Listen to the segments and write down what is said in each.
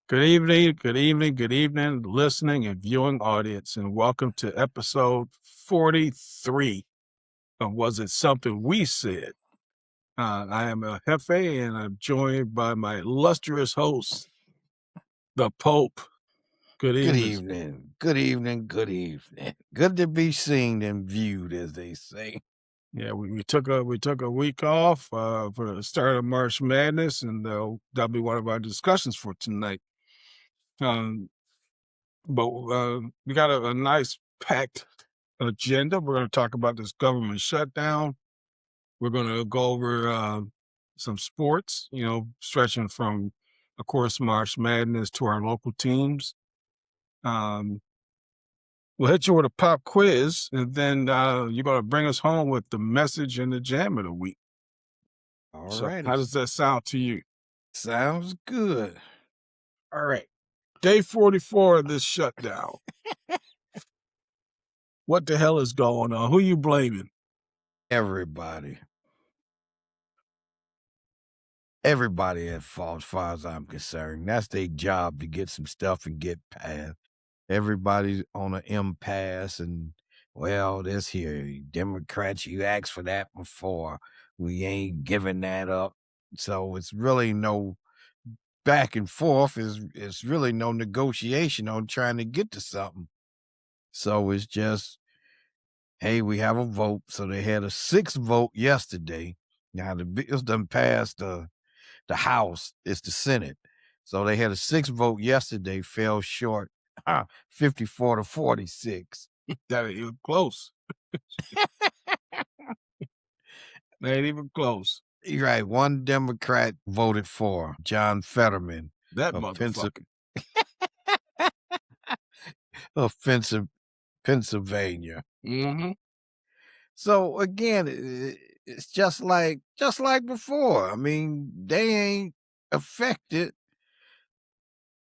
Good evening, good evening, listening and viewing audience, and welcome to episode 43 of Was It Something We Said? I am El Jefe, and I'm joined by my illustrious host, the Pope. Good Good evening. evening. Good evening. Good evening. Good to be seen and viewed, as they say. Yeah, we took a week off for the start of March Madness, and that'll be one of our discussions for tonight. But we got a nice packed agenda. We're going to talk about this government shutdown. We're going to go over some sports, stretching from, of course, March Madness to our local teams. Um, we'll hit you with a pop quiz, and then you're going to bring us home with the message and the jam of the week. All So righty. how does that sound to you? Sounds good. All right. Day 44 of this shutdown. What the hell is going on? Who you blaming? Everybody. Everybody at fault, as far as I'm concerned. That's their job, to get some stuff and get past. Everybody's on an impasse, and well, this here, Democrats, you asked for that before. We ain't giving that up. So it's really no back and forth. It's really no negotiation on trying to get to something. So it's just, hey, we have a vote. So they had a 6 vote yesterday. Now the bills done passed the House. It's the Senate. So they had a 6 vote yesterday, fell short 54-46. That ain't even close. That ain't even close. You're right. One Democrat voted for John Fetterman That of motherfucker. Pennsylvania. Mm-hmm. So again, it's just like before. I mean, they ain't affected,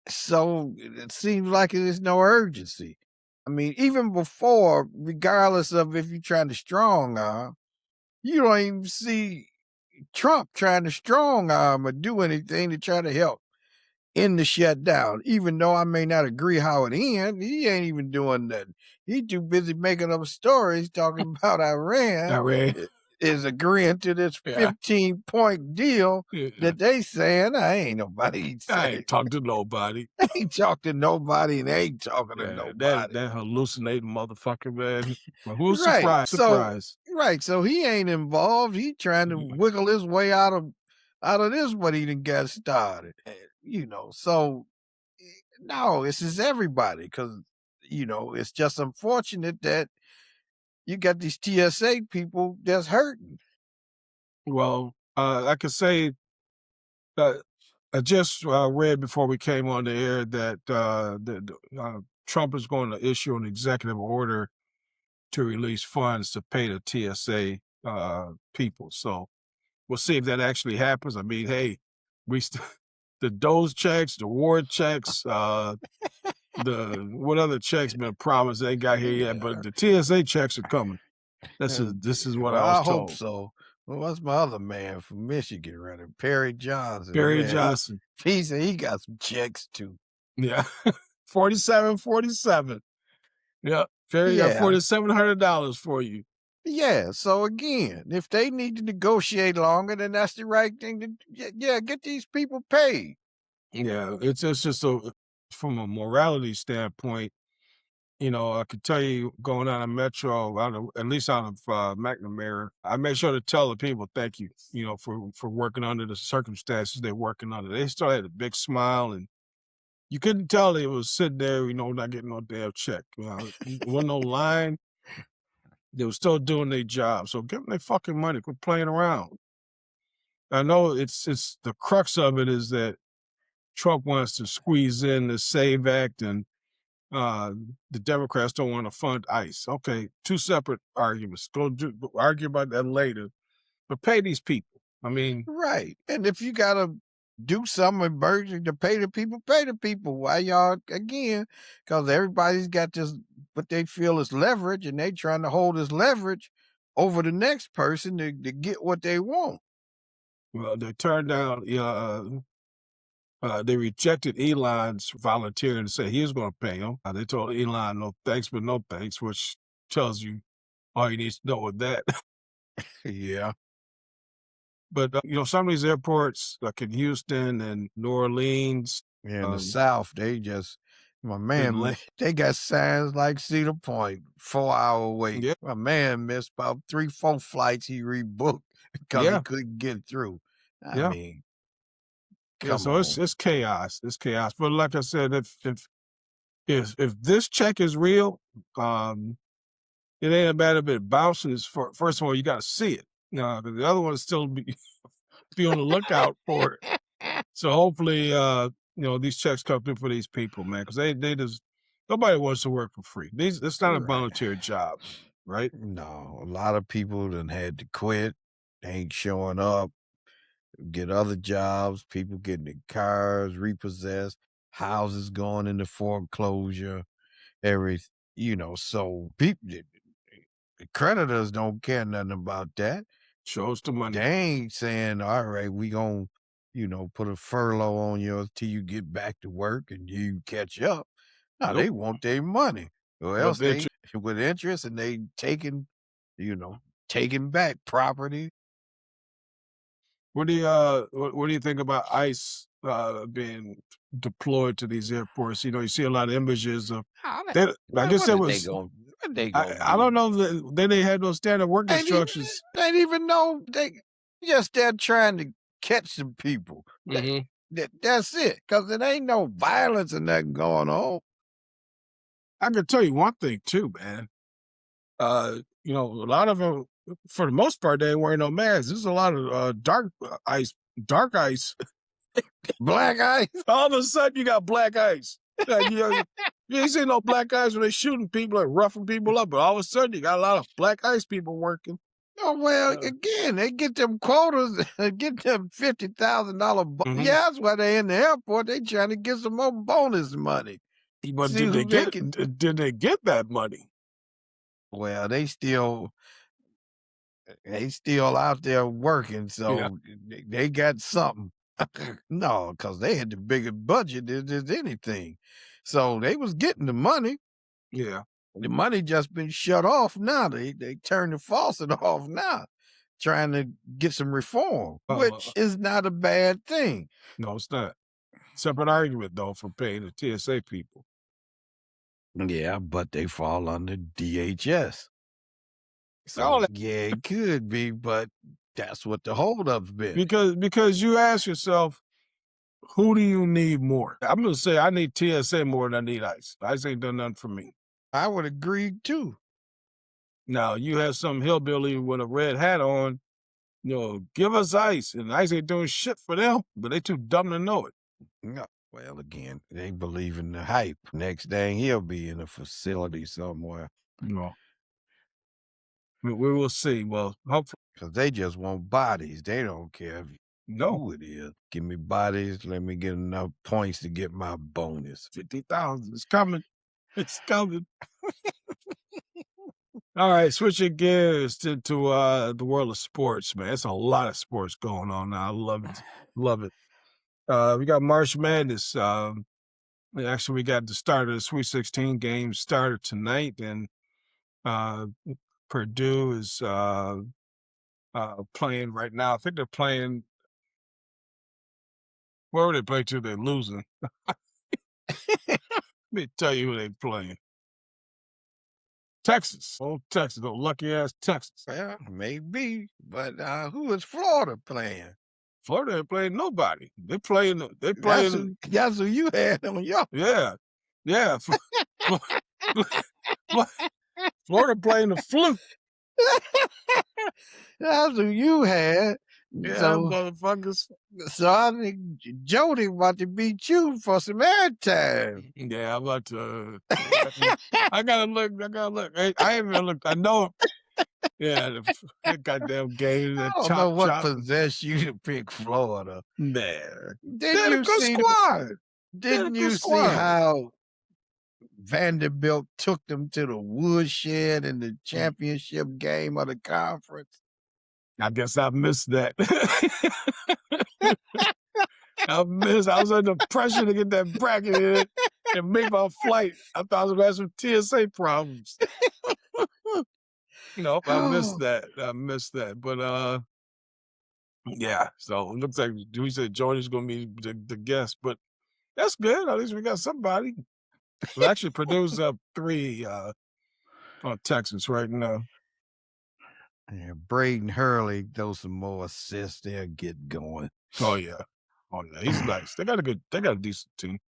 so it seems like there's no urgency. I mean, even before, regardless of if you're trying to strong arm, you don't even see Trump trying to strong arm or do anything to try to help end the shutdown. Even though I may not agree how it ends, he ain't even doing that. He too busy making up stories talking about Iran is agreeing to this 15-point deal that they saying. I ain't nobody. I ain't talking to nobody. I ain't talking to nobody, and they ain't talking to nobody. That hallucinating motherfucker, man. Well, who's Right. surprised? Right. So he ain't involved. He trying to wiggle his way out of this, what he done got started. So no, this is everybody, because it's just unfortunate that you got these TSA people that's hurting. Well, I could say that I just read before we came on the air that Trump is going to issue an executive order to release funds to pay the TSA people. So we'll see if that actually happens. I mean, hey, the Doge checks, the Ward checks, what other checks been promised? They ain't got here yet, but the TSA checks are coming. This is what I was told. I hope so. Well, what's my other man from Michigan running? Perry Johnson. Perry Johnson. He said he got some checks too. Yeah. 47. Yeah. Perry got $4,700 for you. Yeah. So again, if they need to negotiate longer, then that's the right thing to get these people paid. Yeah. It's just from a morality standpoint, I could tell you, going out of Metro, at least out of McNamara, I made sure to tell the people thank you, for working under the circumstances they're working under. They still had a big smile, and you couldn't tell they was sitting there, not getting no damn check. There wasn't no line. They were still doing their job. So give them their fucking money. Quit playing around. I know it's the crux of it is that Trump wants to squeeze in the SAVE Act, and the Democrats don't want to fund ICE. Okay, two separate arguments. Argue about that later, but pay these people. I mean, right. And if you gotta do something emerging to pay the people. Why y'all again? Because everybody's got this what they feel is leverage, and they trying to hold this leverage over the next person to get what they want. Well, they turned down They rejected Elon's volunteering to say he was going to pay him. They told Elon no thanks, but no thanks, which tells you all you need to know with that. Yeah. But some of these airports, like in Houston and New Orleans, Yeah, in the um, South, they just my man, Atlanta, they got signs like Cedar Point, 4-hour wait. yeah, My man missed about 3, 4 flights he rebooked because he yeah, couldn't get through. I yeah, mean, yeah. come So on. it's chaos. It's chaos. But like I said, if this check is real, it ain't a matter of it bouncing. First of all, you got to see it. 'Cause the other one is still be on the lookout for it. So hopefully, these checks come through for these people, man, because they just nobody wants to work for free. It's not a Right. volunteer job, right? No, a lot of people done had to quit, ain't showing up, get other jobs, people getting their cars repossessed, houses going into foreclosure, every so people the creditors don't care nothing about that. Shows the They money. ain't saying, all right, we gonna, put a furlough on you till you get back to work and you catch up. No, they Nope. want their money. Or else With they interest. with interest and they you know, taking back property. What do you think about ICE being deployed to these airports? You see a lot of images of How they that. I guess what there are they was. gonna I do? don't know that they had no standard work Ain't even instructions. they ain't even know they just there trying to catch some people. Hmm. That's it, cause it ain't no violence or nothing going on. I can tell you one thing too, man. A lot of them, for the most part, they ain't wearing no masks. There's a lot of dark ice. Black eye. All of a sudden, you got black ice. Like, you ain't seen no black ice when they shooting people and roughing people up, but all of a sudden, you got a lot of black ice people working. Oh, well, Uh, again, they get them quotas and get them $50,000 mhm. yeah, that's why they in the airport. They trying to get some more bonus money. But See who they can did they get that money? well, they still out there working, Yeah, so they got something. No, because they had the biggest budget than anything. So they was getting the money. yeah. The money just been shut off now. They turned the faucet off now, trying to get some reform, which Uh, is not a bad thing. no, it's not. Separate argument though for paying the TSA people Yeah, but they fall under DHS. all So that yeah, it could be, but that's what the holdup's been. because you ask yourself, who do you need more? I'm gonna say I need TSA more than I need ICE. ICE ain't done nothing for me. I would agree too. Now you have some hillbilly with a red hat on, give us ICE, and ICE ain't doing shit for them, but they too dumb to know it. No. Well, again, they believe in the hype. Next thing he'll be in a facility somewhere You know, we will see. Well, hopefully, because they just want bodies. They don't care no. who it is. Give me bodies. Let me get enough points to get my bonus. 50,000. It's coming. It's coming. All right, switching gears to the world of sports, man. It's a lot of sports going on now. I love it. Love it. We got March Madness. Actually, we got the start of the Sweet 16 game started tonight, and uh, Purdue is playing right now. I think they're playing. Where would they play to? They're losing. Let me tell you who they playing. Texas. Oh, Texas. Oh, lucky ass Texas. Well, maybe, but who is Florida playing? Florida ain't playing nobody. They playing. They That's playing. who you had on your. Yeah, yeah. Florida playing the fluke. That's who you had. Yeah, So, motherfuckers. so I think Jody about to beat you for some airtime. Yeah, I'm about to. I gotta look. I gotta look. I ain't even looked. I know. Yeah, that goddamn game, I that don't know chop what chop. possessed you to pick Florida. Nah, they Didn't had a you good see? squad. They had a Didn't good you see squad. how Vanderbilt took them to the woodshed in the Mm, championship game of the conference? I guess I missed that. I was under pressure to get that bracket in and make my flight. I thought I was gonna have some TSA problems. Nope, I missed Oh, that. I missed that. But yeah. So it looks like we said Jordan's gonna be the guest, but that's good. At least we got somebody. Well, actually, Purdue's up 3 on Texas right now. yeah, Braden Hurley throw some more assists, they'll get going. Oh yeah. Oh yeah, he's nice. They got a decent team.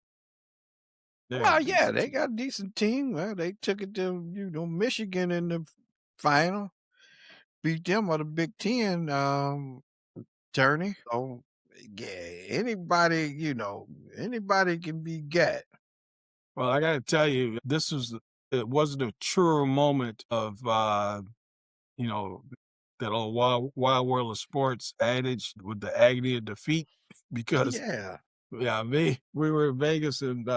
They got a Well, yeah, decent they team. got a decent team. Well, they took it to, Michigan in the final, beat them on the Big Ten tourney. So yeah, anybody can be got. Well, I gotta tell you, it wasn't a truer moment of you know, that old wild world of sports adage with the agony of defeat because Yeah. yeah, we were in Vegas and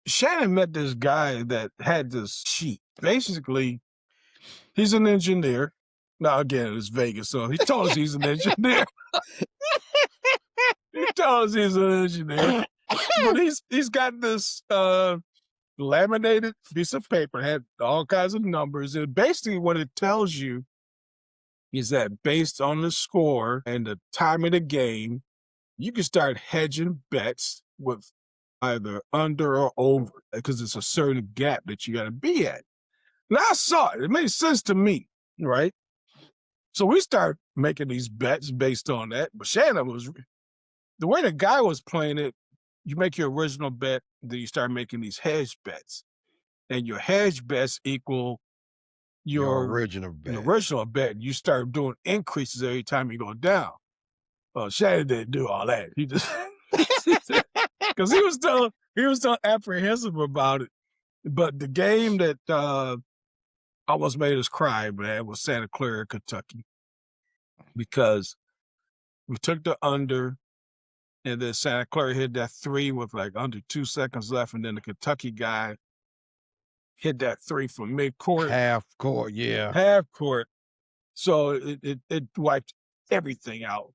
Shannon met this guy that had this sheet. Basically, he's an engineer. Now again, it's Vegas, so he told us he's an engineer. He told us he's an engineer. But he's got this laminated piece of paper, had all kinds of numbers. And basically what it tells you is that based on the score and the time of the game, you can start hedging bets with either under or over because it's a certain gap that you got to be at. Now I saw it. It made sense to me, right? So we start making these bets based on that. But Shannon was the way the guy was playing it, you make your original bet, then you start making these hedge bets. And your hedge bets equal Your your original bet. original bet. You start doing increases every time you go down. Well, Shannon didn't do all that. He just because he was still apprehensive about it. But the game that almost made us cry, man, was Santa Clara, Kentucky, because we took the under, and then Santa Clara hit that 3 with like under 2 seconds left, and then the Kentucky guy hit that 3 from midcourt, Half court, yeah. half court. So it wiped everything out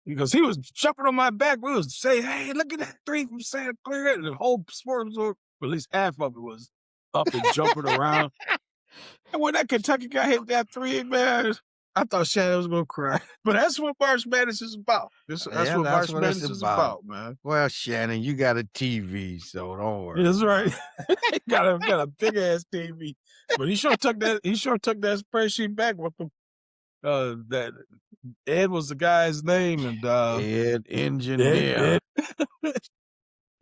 because he was jumping on my back. We was saying, "Hey, look at that 3 from Santa Clara," and the whole sport was, or at least half of it was up and jumping around. And when that Kentucky guy hit that 3, man, I thought Shannon was gonna cry. But that's what March Madness is about. That's Yeah, what that's March what it's Madness is about. about, man. Well, Shannon, you got a TV, so don't worry. That's right. got a big ass TV. But he sure took that spreadsheet back with him. That Ed was the guy's name, and Ed Ed. Engineer. Yeah,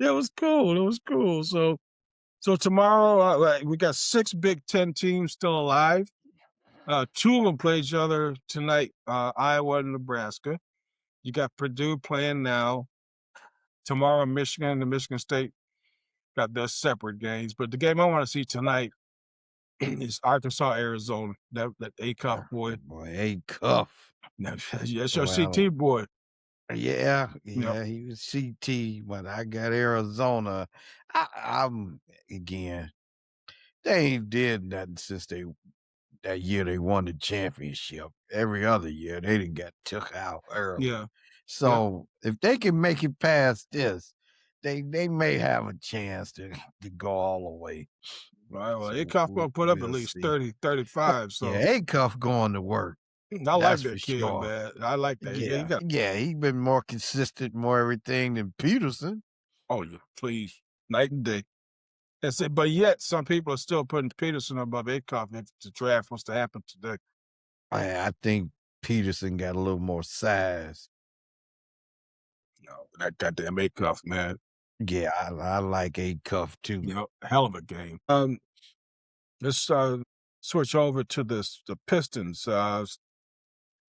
it was cool. It was cool. So tomorrow we got 6 Big Ten teams still alive. 2 of them play each other tonight. Iowa and Nebraska. You got Purdue playing now. Tomorrow, Michigan and Michigan State got their separate games. But the game I want to see tonight is Arkansas, Arizona. That A-Cuff boy. Boy, A Cuff. That's your Well, CT boy. yeah, Yep. he was CT, but I got Arizona. I'm again. They ain't did nothing since that year they won the championship. Every other year they didn't get took out early. Yeah. So if they can make it past this, they may have a chance to go all the way. Well, So A-Cuff gonna put up at we'll least see. 30, 35. So Yeah, A Cuff going to work. I like That's that for kid, sure. man. I like that. Yeah, Yeah, he been more consistent, more everything than Peterson. oh yeah, please. Night and day. That's it. But yet some people are still putting Peterson above A-Cuff if the draft was to happen today. I think Peterson got a little more size. No, that goddamn A-Cuff, man. Yeah, I like A Cuff too. You know, hell of a game. Let's switch over to the Pistons.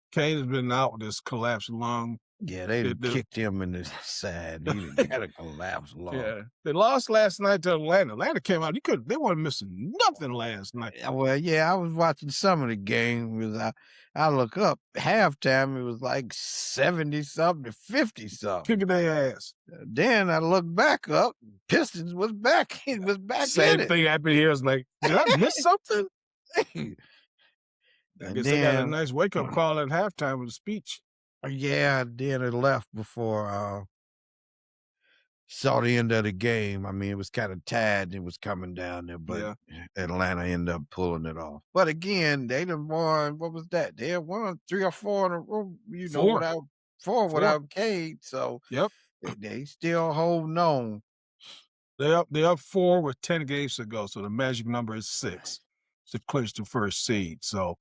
Kane has been out with this collapsed lung. Yeah, they kicked him in the side. He got a collapsed lung. Yeah, they lost last night to Atlanta. Atlanta came out. They weren't missing nothing last night. Well, yeah, I was watching some of the game because I look up halftime. It was like 70-something to 50-something. Kicking their ass. Then I look back up. Pistons was back. It was back. Same in it. thing happened here. It's like, did I miss something? I guess they got a nice wake up call at halftime with a speech. Yeah, then it left before saw the end of the game. I mean, it was kind of tied and it was coming down there, but Yeah, Atlanta ended up pulling it off. But again, they done won. What was that? They had won 3 or 4 in a row, four, without four four. without Cade. So Yep, they still holding on. they're up four with 10 games to go, so the magic number is six to clinch the first seed. So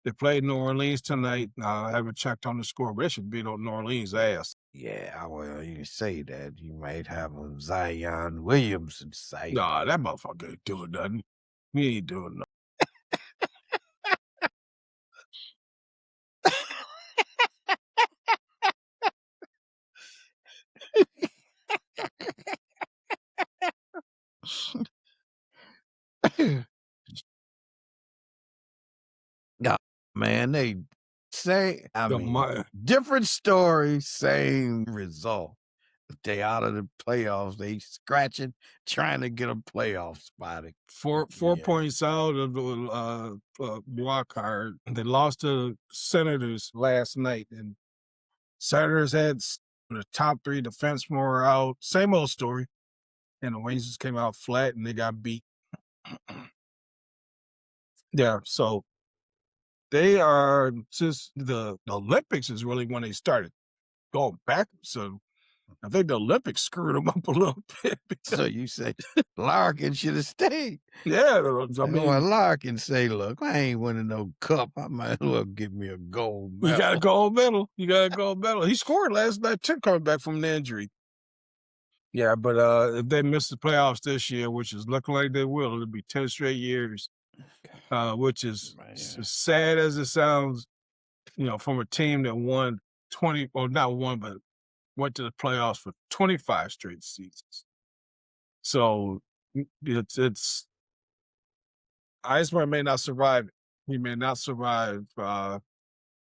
they played New Orleans tonight. I haven't checked on the score, but they should beat on New Orleans' ass. Yeah, well, you can say that. You might have a Zion Williamson sight. Nah, that motherfucker ain't doing nothing. He ain't doing nothing. Yeah, man, they say, I The mean, mi- different story, same result. They out of the playoffs. They scratching, trying to get a playoff spot. four Yeah. points out of the wild card. They lost to Senators last night, and Senators had the top three defense more out. Same old story. And the Rangers came out flat, and they got beat. Yeah, so they are just the Olympics is really when they started going backwards. So I think the Olympics screwed them up a little bit. So you say Larkin should have stayed. Yeah, I Well, mean, Larkin say, look, I ain't winning no cup. I might as well give me a gold you got to medal. gold medal. You got to gold medal. He scored last night too, coming back from an injury. Yeah, but if they miss the playoffs this year, which is looking like they will, it'll be 10 straight years, which is as sad as it sounds, from a team that won 20, or not one, but went to the playoffs for 25 straight seasons. So it's Iceman may not survive it. He may not survive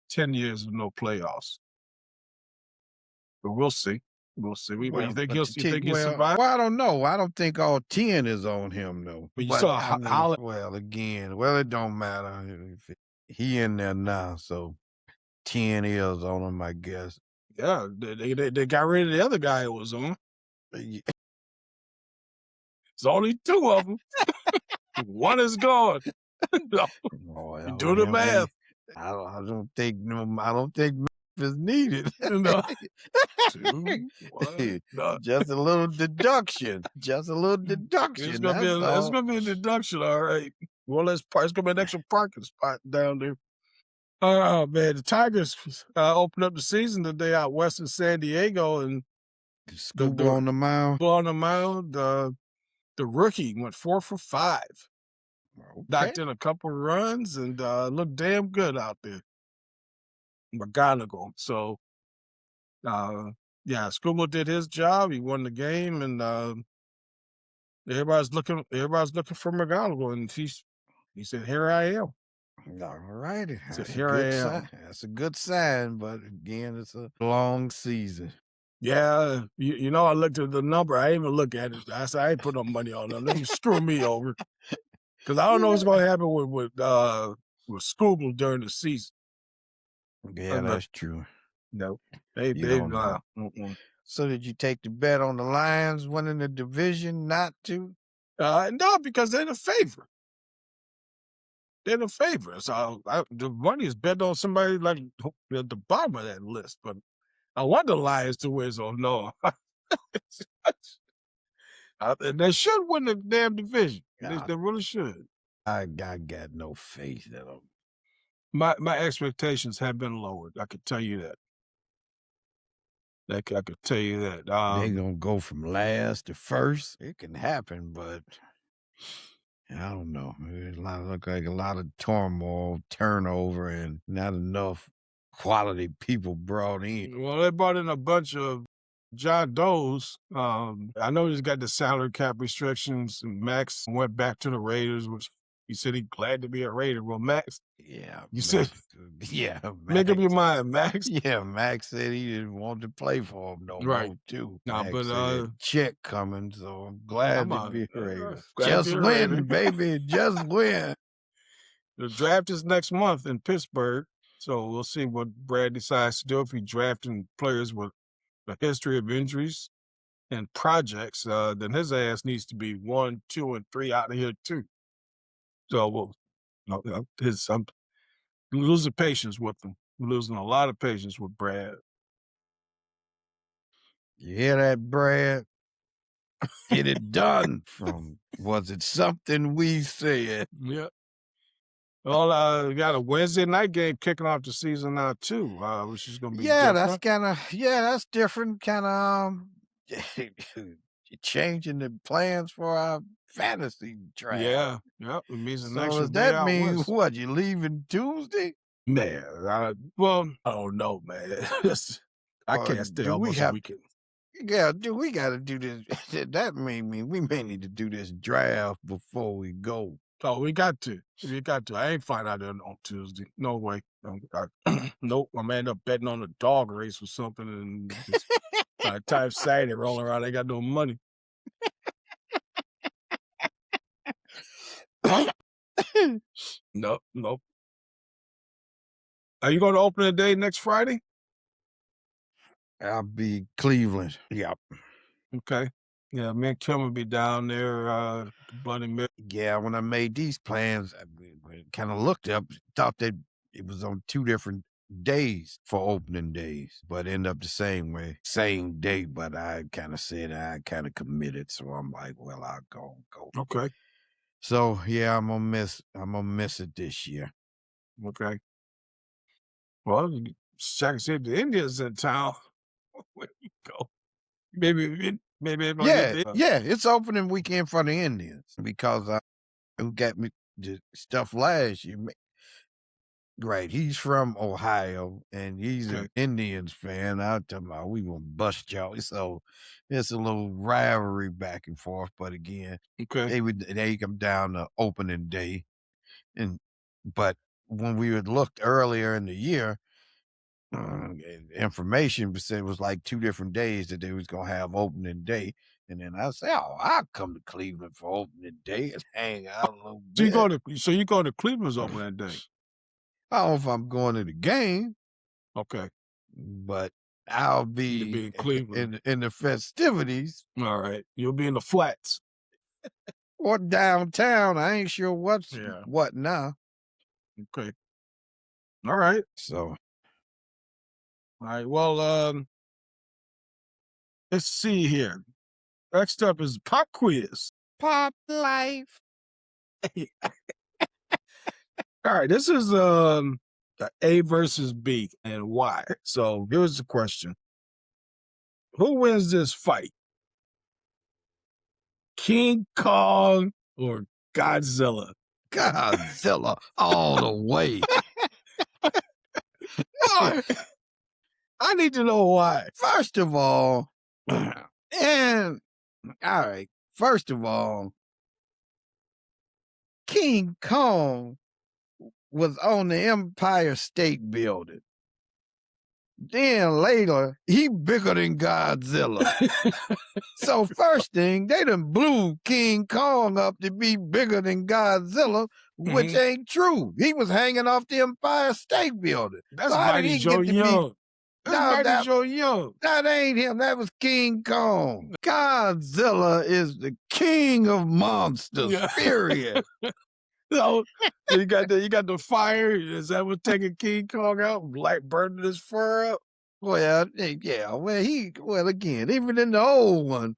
10 years of no playoffs. But we'll see. We'll see. What you Well, think but you think he'll survive? I don't know. I don't think all 10 is on him though. But you But saw I mean, Holland. well, again, well, it don't matter. He in there now, so 10 is on him, I guess. Yeah, they got rid of the other guy who was on. Yeah. There's only two of them. One is gone. No, you Well, do the math. I don't think Memphis is needed. Two, one, no. Just a little deduction. Just a little deduction. It's gonna be a deduction, all right. Well, it's gonna be an extra parking spot down there. Oh man, the Tigers opened up the season today out west in San Diego, and Scoop on the mound. The rookie went 4 for 5, Okay. knocked in a couple runs, and looked damn good out there. McGonigal. So, yeah, Scuba did his job. He won the game, and everybody's looking for McGonigal, and he said, "Here I am." All righty. Said, "Here I am." That's a good sign, but again, it's a long season. Yeah, I looked at the number. I didn't even look at it. I said, I ain't put no money on them. They can screw me over because I don't know what's going to happen with Scuba during the season. Yeah, that's true. No, You don't know. So did you take the bet on the Lions winning the division not to? No, because they're the favorite. They're the favorite. So the money is bet on somebody like at the bottom of that list. But I want the Lions to win, so no. They should win the damn division. They really should. I got no faith in them. My expectations have been lowered. I could tell you that. I could tell you that. They gonna go from last to first. It can happen, but I don't know. It look like a lot of turmoil, turnover, and not enough quality people brought in. Well, they brought in a bunch of John Doe's. I know he's got the salary cap restrictions. And Max went back to the Raiders, which he said he's glad to be a Raider. Well, Max, Yeah, you said, yeah, make up your mind, Max. Yeah, Max said he didn't want to play for him no more, too. No, Max but said check coming, so I'm glad to be a Raider. Just win, win, baby, just win. The draft is next month in Pittsburgh, So we'll see what Brad decides to do if he's drafting players with a history of injuries and projects. Then his ass needs to be 1, 2, and 3 out of here too. So we'll, I'm losing patience with him. I'm losing a lot of patience with Brad. You hear that, Brad? Get it done from was it something we said? Yeah. Well, we got a Wednesday night game kicking off the season now too, which is going to be Yeah, that's different. that's different. Kind of changing the plans for our fantasy draft. Yeah, yeah. It means the next So will does be that out mean west. what? You leaving Tuesday? Man, well, I don't know, man. I Or can't stay do we almost a have weekend. Yeah, do we gotta do this? That may mean we may need to do this draft before we go. Oh, we got to. We got to. I ain't find out on Tuesday. No way. Nope. I'm end up betting on a dog race or something, and it's by the time Saturday rolling around, I ain't got no money. Nope. Nope. Are you going to open the day next Friday? I'll be Cleveland. Yep. Okay. Yeah, me and Kim will be down there, the Bloody Mary. Yeah, when I made these plans, I kind of looked up, thought that it was on 2 different days for opening days, but end up the same way, same day. But I kind of said I kind of committed, so I'm like, well, I'll go. Okay. So yeah, I'm gonna miss it this year. Okay. Well, check and see if the Indians in town. Where you go? Maybe if I get Yeah, the yeah, it's opening weekend for the Indians because who got me the stuff last year. Right, he's from Ohio and he's okay. an Indians fan. I tell him, we gonna bust y'all. So it's a little rivalry back and forth. But again, Okay. they come down to opening day, and but when we had looked earlier in the year, information said it was like 2 different days that they was gonna have opening day. And then I said, "Oh, I'll come to Cleveland for opening day and hang out a little So bit." you go to Cleveland's opening day. I don't know if I'm going to the game, Okay. but I'll You'll be be in Cleveland. in the festivities All right. You'll be in the flats. or downtown. I ain't sure what's Yeah. what now. Okay. All right. So All right. Well, let's see here. Next up is pop quiz. pop life. All right. This is the A versus B and why. So here's the question. Who wins this fight? King Kong or Godzilla? Godzilla all the way. Why? I need to know why. First of all, and all right. First of all, King Kong was on the Empire State Building. Then later, he bigger than Godzilla. So first thing, they done blew King Kong up to be bigger than Godzilla, which Mhm. ain't true. He was hanging off the Empire State Building. That's So how did Mighty he Joe get to be? Young. That's No, Mighty Joe Young. that ain't him. That was King Kong. Godzilla is the king of monsters. Yeah. Period. So you got the fire. Is that what taking King Kong out? Like burning his fur up? Well, yeah. Well, again, even in the old one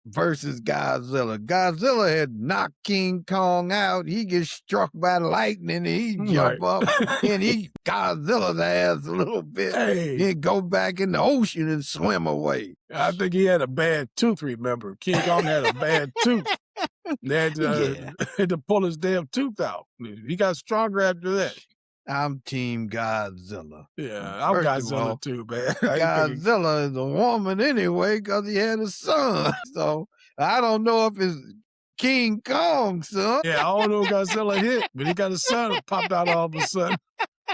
versus Godzilla, Godzilla had knocked King Kong out. He gets struck by lightning and he jump Right. up and he Godzilla's ass a little bit. Hey, Then go back in the ocean and swim away. I think he had a bad tooth. Remember, King Kong had a bad tooth. They had to, Yeah. had to pull his damn tooth out. He got stronger after that. I'm Team Godzilla. Yeah, I'm First of all, Godzilla too, man. I ain't thinking- Godzilla is a woman anyway because he had a son. So I don't know if it's King Kong's son. Yeah, I don't know who Godzilla hit, but he got a son that popped out all of a sudden.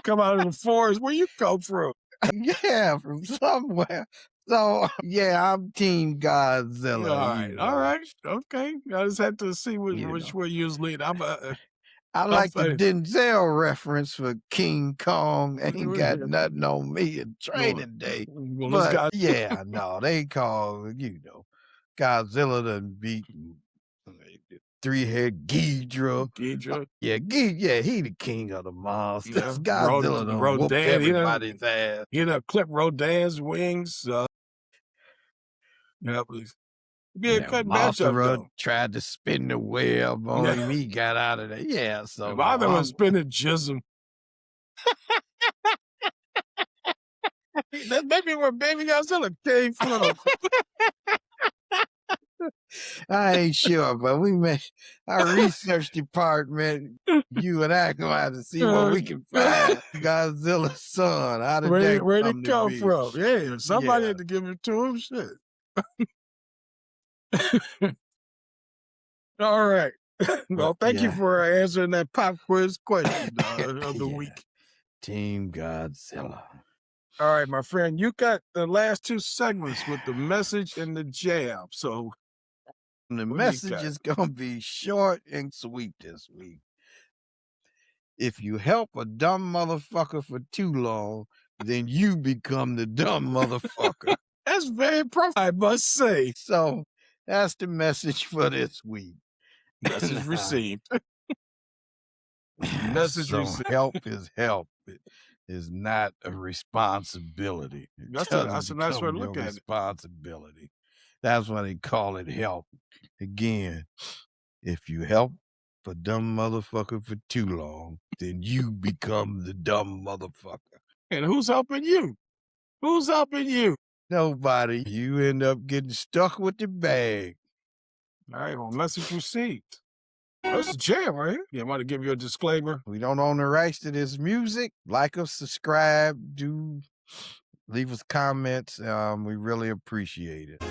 Come out of the forest. Where you come from? Yeah, from somewhere. So yeah, I'm Team Godzilla. All right, you all know. right, okay. I just had to see which You know. way you was leading. I I'm like the saying, Denzel reference for King Kong ain't got yeah, nothing on me in well, Training Day. well, this But guy, yeah, no, they call, Godzilla done beat three-head Ghidra. Deidre, Yeah, he the king of the yeah, monsters. Godzilla done whooped Rodan, everybody's ass. he done clipped Rodan's wings. Yeah, please. Be a Yeah, good matchup Mothra though. tried to spin the web on Yeah, him. He got out of there. Yeah, so if no, either was spinning jism, that may be where Baby Godzilla came from. I ain't sure, but our research department, you and I gonna have to see what we can find. Godzilla's son, how did that Where'd it come to come be? from? Yeah, somebody Yeah, had to give it to him. Shit. All right. but Well, thank you yeah, for answering that pop quiz question of the yeah, week. Team Godzilla. All right, my friend, you got the last two segments with the message and the jab. So The what do you message got? is gonna be short and sweet this week. If you help a dumb motherfucker for too long, then you become the dumb motherfucker. That's very profound, I must say. So that's the message for this week. Message received. Message So received. help is help. It is not a responsibility. It doesn't That's a nice way become to your look at it. responsibility. That's why they call it help. Again, if you help a dumb motherfucker for too long, then you become the dumb motherfucker. And who's helping you? Who's helping you? Nobody. You end up getting stuck with the bag. All right, well, message received. That's a jam, right? Yeah, I want to give you a disclaimer. We don't own the rights to this music. Like us, subscribe, leave us comments. We really appreciate it.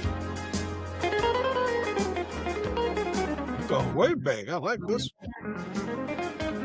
You go way back. I like this. Yeah.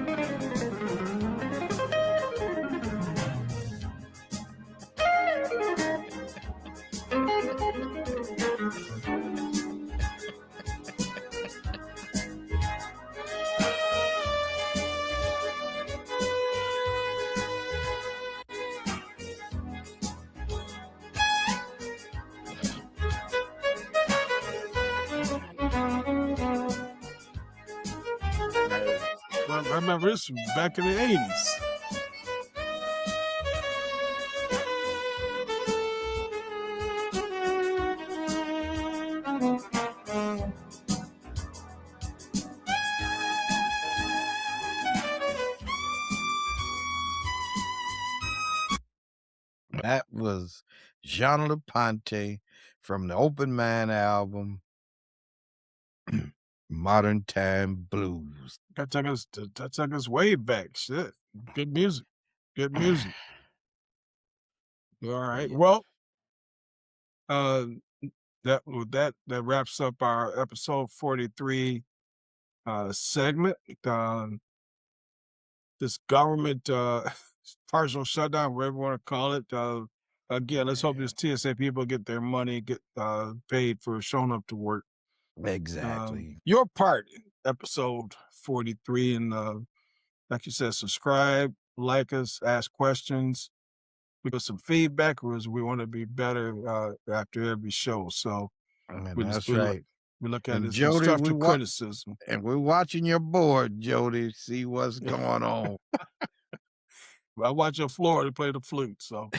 Well, I remember this from back in the 80s. That was Jean LePonte from the Open Man album, Modern Time Blues. That took us way back. Shit. Good music. Good music. All right. Yeah. Well, uh that wraps up our episode 43 segment. This government partial shutdown, whatever you want to call it. Again, let's hope these TSA people get their money, get paid for showing up to work. Exactly. Your part, episode 43, and like you said, subscribe, like us, ask questions. We got some feedback because we want to be better after every show. So And we just that's right. we look at And it as Jody, constructive criticism. we're watching your board, Jody. See what's going on. I watch your Florida play the flute. So,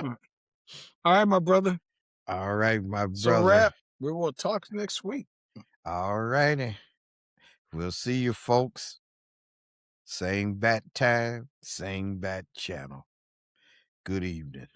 all right, my brother. All right, my So brother. wrap. We will talk next week. All righty. We'll see you, folks. Same bat time, same bat channel. Good evening.